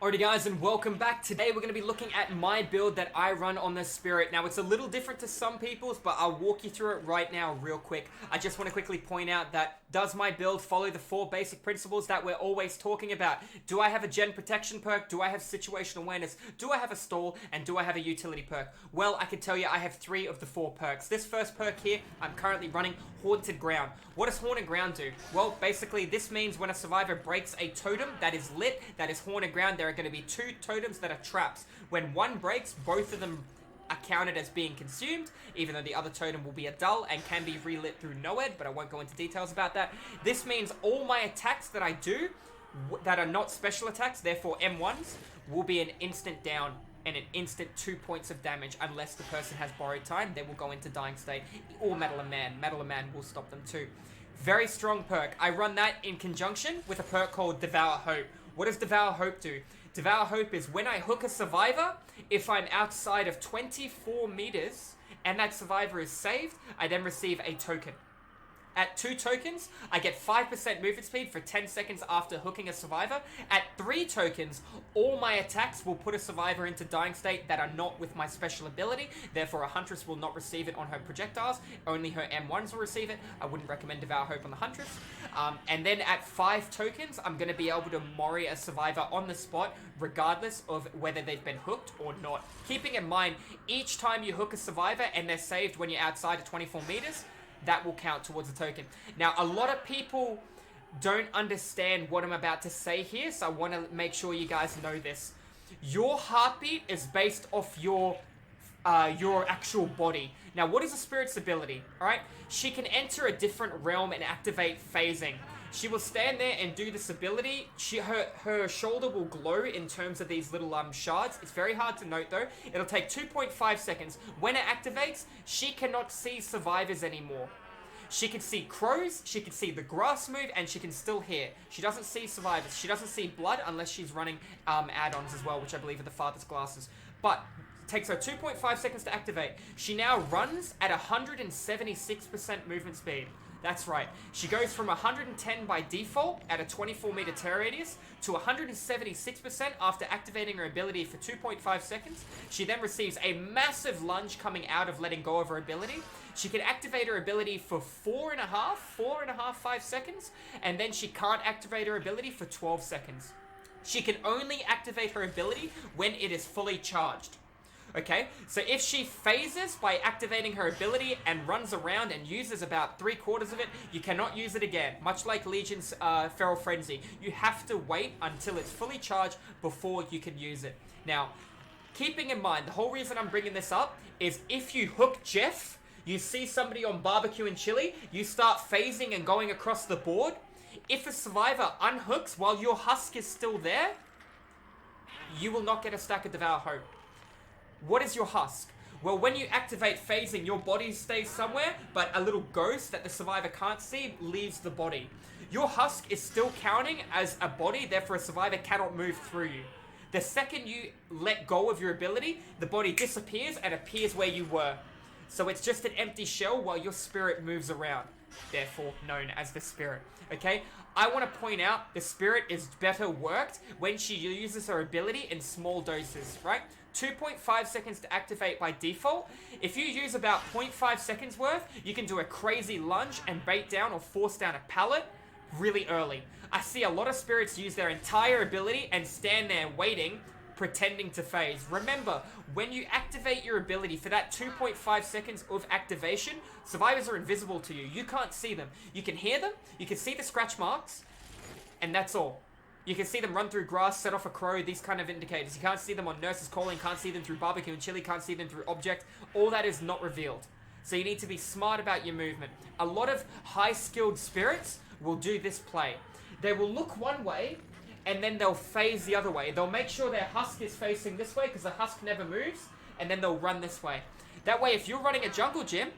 Alrighty guys, and welcome back. Today we're going to be looking at my build that I run on the Spirit. Now it's a little different to some people's, but I'll walk you through it right now real quick. I just want to quickly point out that does my build follow the 4 basic principles that we're always talking about? Do I have a gen protection perk? Do I have situational awareness? Do I have a stall? And do I have a utility perk? Well, I can tell you I have 3 of the 4 perks. This first perk here, I'm currently running Haunted Ground. What does Haunted Ground do? Well, basically this means when a survivor breaks a totem that is lit, that is Haunted Ground, there are going to be 2 totems that are traps. When one breaks, both of them are counted as being consumed, even though the other totem will be a dull and can be relit through NOED, but I won't go into details about that. This means all my attacks that I do that are not special attacks, therefore M1s, will be an instant down and an instant 2 points of damage unless the person has borrowed time. They will go into dying state, or Metal of Man. Metal of Man will stop them too. Very strong perk. I run that in conjunction with a perk called Devour Hope. What does Devour Hope do? Devour Hope is when I hook a survivor, if I'm outside of 24 meters and that survivor is saved, I then receive a token. At 2 tokens, I get 5% movement speed for 10 seconds after hooking a survivor. At 3 tokens, all my attacks will put a survivor into dying state that are not with my special ability. Therefore, a Huntress will not receive it on her projectiles. Only her M1s will receive it. I wouldn't recommend Devour Hope on the Huntress. And then at 5 tokens, I'm going to be able to Mori a survivor on the spot, regardless of whether they've been hooked or not. Keeping in mind, each time you hook a survivor and they're saved when you're outside of 24 meters, that will count towards a token. Now, a lot of people don't understand what I'm about to say here, so I want to make sure you guys know this. Your heartbeat is based off your actual body. Now, what is a spirit's ability? Alright? She can enter a different realm and activate phasing. She will stand there and do this ability. Her shoulder will glow in terms of these little shards. It's very hard to note though. It'll take 2.5 seconds. When it activates, she cannot see survivors anymore. She can see crows, she can see the grass move, and she can still hear. She doesn't see survivors. She doesn't see blood unless she's running add-ons as well, which I believe are the Father's Glasses. But it takes her 2.5 seconds to activate. She now runs at 176% movement speed. That's right. She goes from 110 by default at a 24 meter terror radius to 176% after activating her ability for 2.5 seconds. She then receives a massive lunge coming out of letting go of her ability. She can activate her ability for 5 seconds, and then she can't activate her ability for 12 seconds. She can only activate her ability when it is fully charged. Okay, so if she phases by activating her ability and runs around and uses about 3/4 of it, you cannot use it again. Much like Legion's Feral Frenzy, you have to wait until it's fully charged before you can use it. Now, keeping in mind, the whole reason I'm bringing this up is if you hook Jeff, you see somebody on Barbecue and Chili, you start phasing and going across the board. If a survivor unhooks while your husk is still there, you will not get a stack of Devour Hope. What is your husk? Well, when you activate phasing, your body stays somewhere, but a little ghost that the survivor can't see leaves the body. Your husk is still counting as a body, therefore a survivor cannot move through you. The second you let go of your ability, the body disappears and appears where you were. So it's just an empty shell while your spirit moves around, therefore known as the spirit. Okay? I want to point out the spirit is better worked when she uses her ability in small doses, right? 2.5 seconds to activate by default. If you use about 0.5 seconds worth, you can do a crazy lunge and bait down or force down a pallet really early. I see a lot of spirits use their entire ability and stand there waiting, pretending to phase. Remember, when you activate your ability for that 2.5 seconds of activation, survivors are invisible to you. You can't see them. You can hear them, you can see the scratch marks, and that's all. You can see them run through grass, set off a crow, these kind of indicators. You can't see them on Nurse's Calling, can't see them through Barbecue and Chili, can't see them through Object. All that is not revealed. So you need to be smart about your movement. A lot of high-skilled spirits will do this play. They will look one way, and then they'll phase the other way. They'll make sure their husk is facing this way, because the husk never moves, and then they'll run this way. That way, if you're running a jungle gym,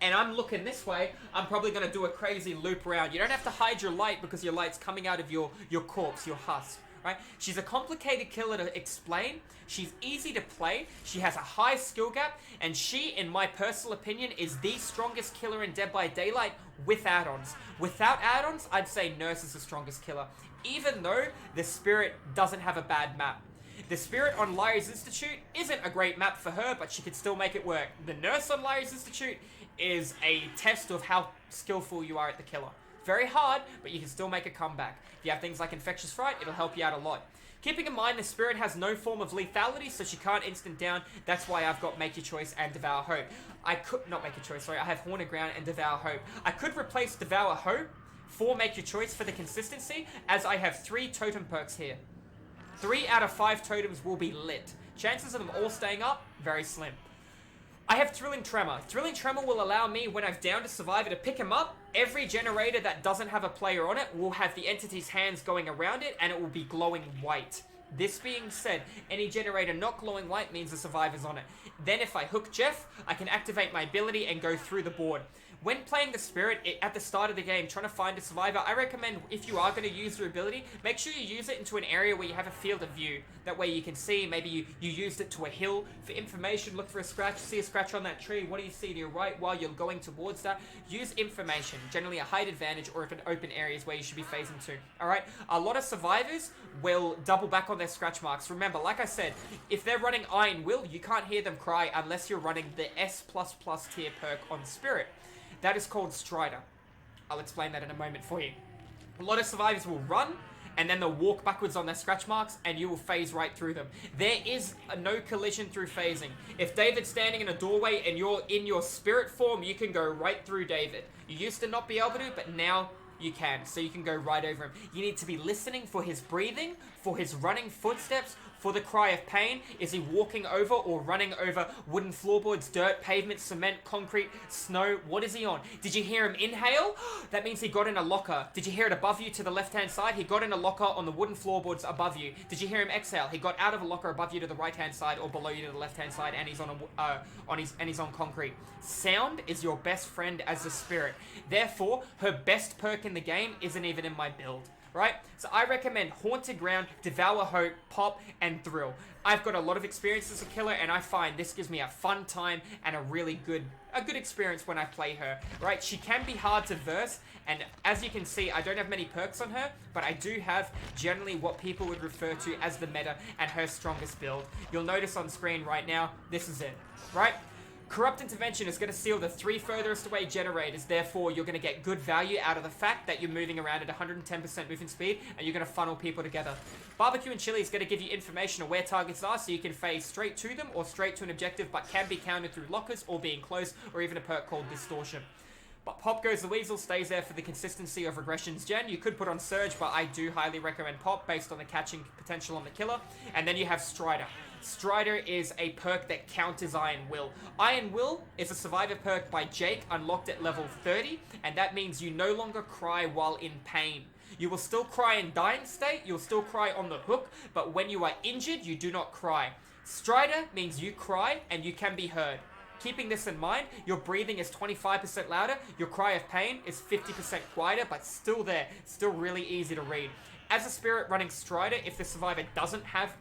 and I'm looking this way, I'm probably going to do a crazy loop around. You don't have to hide your light because your light's coming out of your corpse, your husk. right? She's a complicated killer to explain. She's easy to play. She has a high skill gap, and she, in my personal opinion, is the strongest killer in Dead by Daylight with add-ons. Without add-ons, I'd say Nurse is the strongest killer, even though the Spirit doesn't have a bad map. The Spirit on Liar's Institute isn't a great map for her, but she could still make it work. The Nurse on Liar's Institute is a test of how skillful you are at the killer. Very hard, but you can still make a comeback. If you have things like Infectious Fright, it'll help you out a lot. Keeping in mind the Spirit has no form of lethality, so she can't instant down. That's why I've got Make Your Choice and Devour Hope. I could not Make Your Choice, sorry. I have Haunted Ground and Devour Hope. I could replace Devour Hope for Make Your Choice for the consistency, as I have 3 totem perks here. 3 out of 5 totems will be lit. Chances of them all staying up, very slim. I have Thrilling Tremor. Thrilling Tremor will allow me, when I've downed a survivor, to pick him up. Every generator that doesn't have a player on it will have the entity's hands going around it, and it will be glowing white. This being said, any generator not glowing white means the survivor's on it. Then if I hook Jeff, I can activate my ability and go through the board. When playing the Spirit at the start of the game, trying to find a survivor, I recommend, if you are going to use your ability, make sure you use it into an area where you have a field of view. That way you can see, maybe you used it to a hill for information, look for a scratch, see a scratch on that tree, what do you see to your right while you're going towards that? Use information, generally a height advantage, or if an open area is where you should be phasing to. Alright, a lot of survivors will double back on their scratch marks. Remember, like I said, if they're running Iron Will, you can't hear them cry unless you're running the S++ tier perk on Spirit. That is called Strider. I'll explain that in a moment for you. A lot of survivors will run, and then they'll walk backwards on their scratch marks, and you will phase right through them. There is no collision through phasing. If David's standing in a doorway and you're in your Spirit form, you can go right through David. You used to not be able to, but now you can. So you can go right over him. You need to be listening for his breathing, for his running footsteps, for the cry of pain. Is he walking over or running over wooden floorboards, dirt, pavement, cement, concrete, snow? What is he on? Did you hear him inhale? That means he got in a locker. Did you hear it above you to the left-hand side? He got in a locker on the wooden floorboards above you. Did you hear him exhale? He got out of a locker above you to the right-hand side or below you to the left-hand side, and he's on concrete. Sound is your best friend as a Spirit. Therefore, her best perk in the game isn't even in my build. Right? So I recommend Haunted Ground, Devour Hope, Pop, and Thrill. I've got a lot of experience as a killer, and I find this gives me a fun time and a really good experience when I play her. Right? She can be hard to verse, and as you can see, I don't have many perks on her, but I do have generally what people would refer to as the meta and her strongest build. You'll notice on screen right now, this is it. Right? Corrupt Intervention is going to seal the 3 furthest away generators, therefore you're going to get good value out of the fact that you're moving around at 110% movement speed, and you're going to funnel people together. Barbecue and Chili is going to give you information on where targets are, so you can phase straight to them or straight to an objective, but can be countered through lockers or being close, or even a perk called Distortion. But Pop Goes the Weasel stays there for the consistency of regressions gen. You could put on Surge, but I do highly recommend Pop based on the catching potential on the killer. And then you have Strider. Strider is a perk that counters Iron Will. Iron Will is a survivor perk by Jake, unlocked at level 30, and that means you no longer cry while in pain. You will still cry in dying state, you'll still cry on the hook, but when you are injured, you do not cry. Strider means you cry and you can be heard. Keeping this in mind, your breathing is 25% louder, your cry of pain is 50% quieter, but still there, still really easy to read. As a Spirit running Strider, if the survivor doesn't have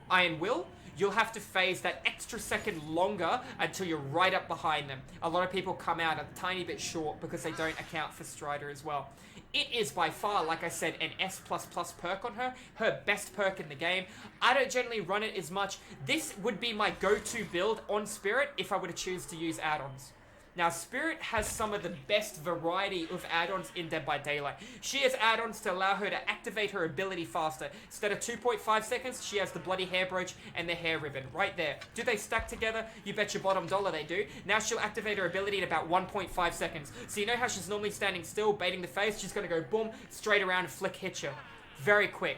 Iron Will, you'll have to phase that extra second longer until you're right up behind them. A lot of people come out a tiny bit short because they don't account for Strider as well. It is by far, like I said, an S++ perk on her. Her best perk in the game. I don't generally run it as much. This would be my go-to build on Spirit if I were to choose to use add-ons. Now, Spirit has some of the best variety of add-ons in Dead by Daylight. She has add-ons to allow her to activate her ability faster. Instead of 2.5 seconds, she has the bloody hair brooch and the hair ribbon right there. Do they stack together? You bet your bottom dollar they do. Now she'll activate her ability in about 1.5 seconds. So you know how she's normally standing still, baiting the face? She's going to go boom, straight around and flick hit you. Very quick.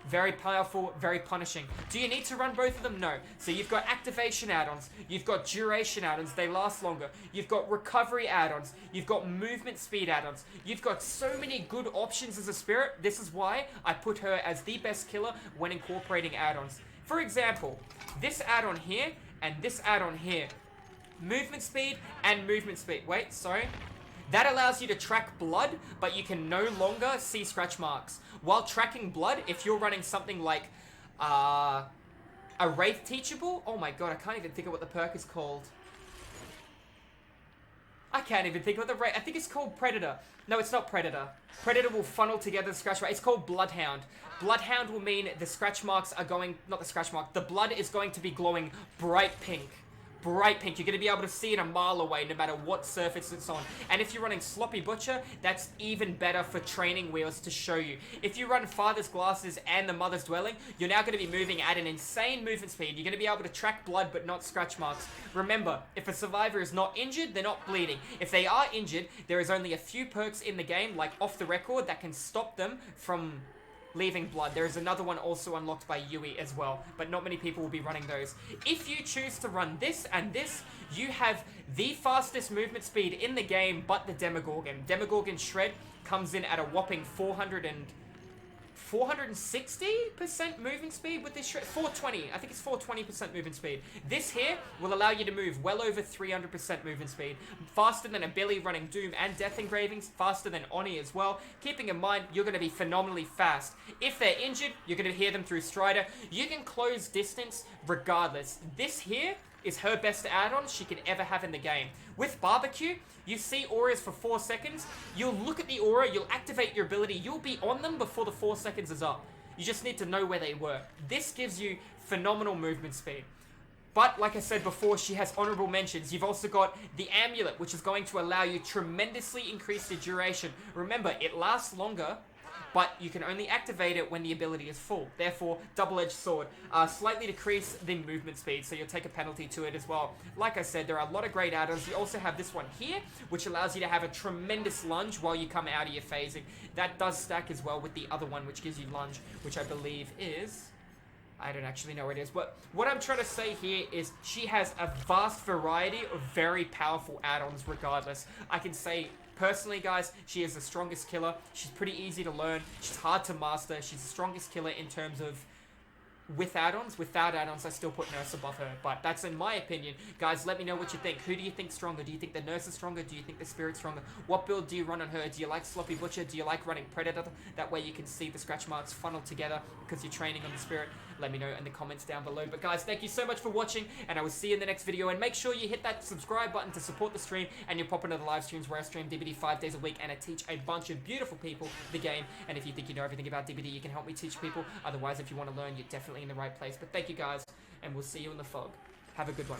Very powerful, very punishing. Do you need to run both of them? No. So you've got activation add-ons, you've got duration add-ons, they last longer, you've got recovery add-ons, you've got movement speed add-ons, you've got so many good options as a Spirit. This is why I put her as the best killer when incorporating add-ons. For example, this add-on here and this add-on here. Movement speed and movement speed. Wait, sorry. That allows you to track blood, but you can no longer see scratch marks. While tracking blood, if you're running something like a Wraith Teachable, oh my god, I can't even think of what the perk is called. I can't even think of what I think it's called Predator. No, it's not Predator. Predator will funnel together the scratch mark. It's called Bloodhound. Bloodhound will mean the scratch marks are going, not the scratch mark, the blood is going to be glowing bright pink. Bright pink. You're going to be able to see it a mile away no matter what surface it's on. And if you're running Sloppy Butcher, that's even better for training wheels to show you. If you run Father's Glasses and the Mother's Dwelling, you're now going to be moving at an insane movement speed. You're going to be able to track blood but not scratch marks. Remember, if a survivor is not injured, they're not bleeding. If they are injured, there is only a few perks in the game, like Off the Record, that can stop them from leaving blood. There is another one also unlocked by Yui as well, but not many people will be running those. If you choose to run this and this, you have the fastest movement speed in the game, but the Demogorgon. Demogorgon Shred comes in at a whopping 460% movement speed with this shred. 420. I think it's 420% movement speed. This here will allow you to move well over 300% movement speed. Faster than a Billy running Doom and Death Engravings. Faster than Oni as well. Keeping in mind, you're going to be phenomenally fast. If they're injured, you're going to hear them through Strider. You can close distance regardless. This here is her best add-on she can ever have in the game. With Barbecue, you see auras for 4 seconds, you'll look at the aura, you'll activate your ability, you'll be on them before the 4 seconds is up. You just need to know where they were. This gives you phenomenal movement speed. But, like I said before, she has honorable mentions. You've also got the Amulet, which is going to allow you tremendously increase the duration. Remember, it lasts longer, but you can only activate it when the ability is full. Therefore, double-edged sword. Slightly decrease the movement speed, so you'll take a penalty to it as well. Like I said, there are a lot of great add-ons. You also have this one here, which allows you to have a tremendous lunge while you come out of your phasing. That does stack as well with the other one, which gives you lunge, which I believe is... I don't actually know what it is, but what I'm trying to say here is she has a vast variety of very powerful add-ons regardless. I can say... Personally, guys, she is the strongest killer. She's pretty easy to learn. She's hard to master. She's the strongest killer in terms of with add-ons. Without add-ons, I still put Nurse above her. But that's in my opinion. Guys, let me know what you think. Who do you think stronger? Do you think the Nurse is stronger? Do you think the Spirit's stronger? What build do you run on her? Do you like Sloppy Butcher? Do you like running Predator? That way you can see the scratch marks funnel together because you're training on the Spirit. Let me know in the comments down below. But guys, thank you so much for watching, and I will see you in the next video. And make sure you hit that subscribe button to support the stream, and you'll pop into the live streams where I stream DBD 5 days a week, and I teach a bunch of beautiful people the game. And if you think you know everything about DBD, you can help me teach people. Otherwise, if you want to learn, you're definitely in the right place. But thank you guys, and we'll see you in the fog. Have a good one.